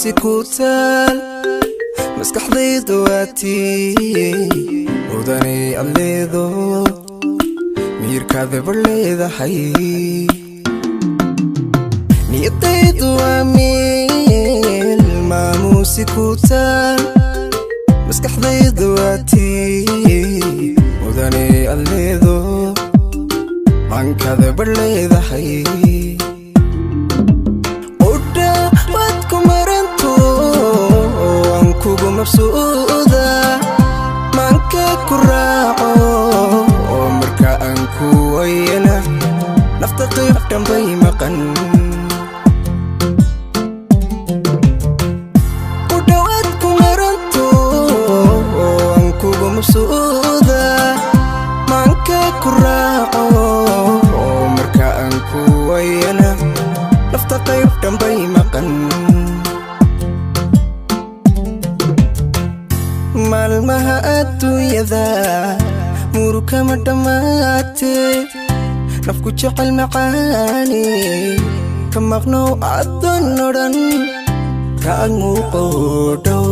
كوتال مسكح ضيد واتي وداني الليذو مير كاذب الليذا حي نيطيد واميل ماموس كوتال مسكح ضيد واتي وداني الليذو عن كاذب الليذا حي kugu mabsuuda manka ku raaco oo marka aan ku wayna nafta qayb dhanbay maqan ku dhawaad ku maranto oo aan kugu mabsuuda manka ku raaco oo marka aan ku wayna nafta qayb dhanbay maqan maalmaha adduunyada muruka ma dhammaatee nafku jecel macaani ka maqnow addoon odhan ka ag muuqo dhow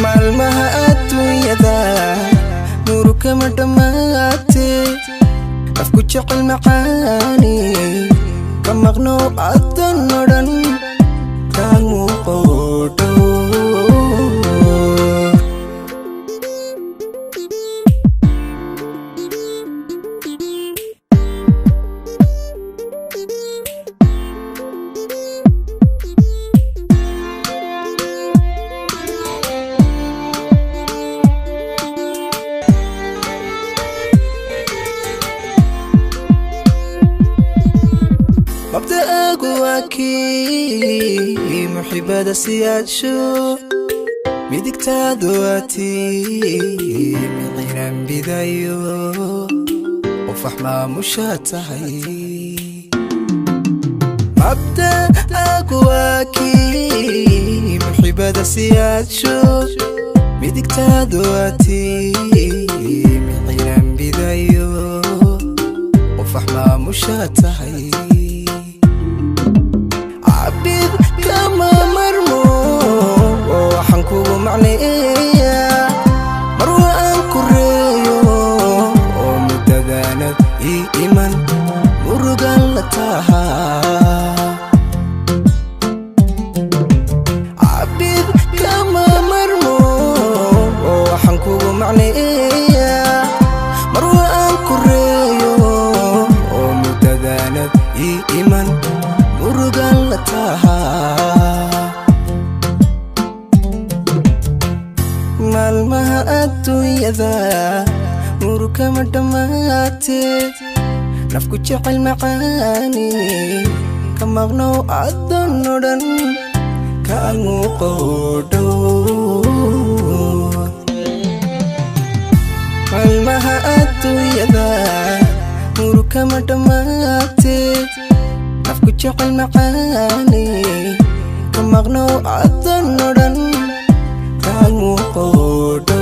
maalmaha adduunyada muruka ma dhammaatee nafku jecel macaani ka maqnow addoon odhan مبدأك واكي محبة سيادشو بيدك تادواتي من غير بدايو وفحمة مشاتهي مبدأك واكي محبة سيادشو بيدك تادواتي من غير بدايو وفحمة مشاتهي عبيد كما مرمو وحنكو معنيا مروى أنكو ريو ومتدانت إيمان مرقان لتاها عبيد كما مرمو وحنكو معنيا مروى أنكو ريو ومتدانت إيمان مرقان لتاها maalmaha adduunyada muruka ma dhammaatee nafku jecel macaani ka maqnow addoon odhan ka ag muuqo dhow maalmaha adduunyada muruka ma dhammaatee nafku jecel macaani ka maqnow addoon odhan ka ag muuqo dhow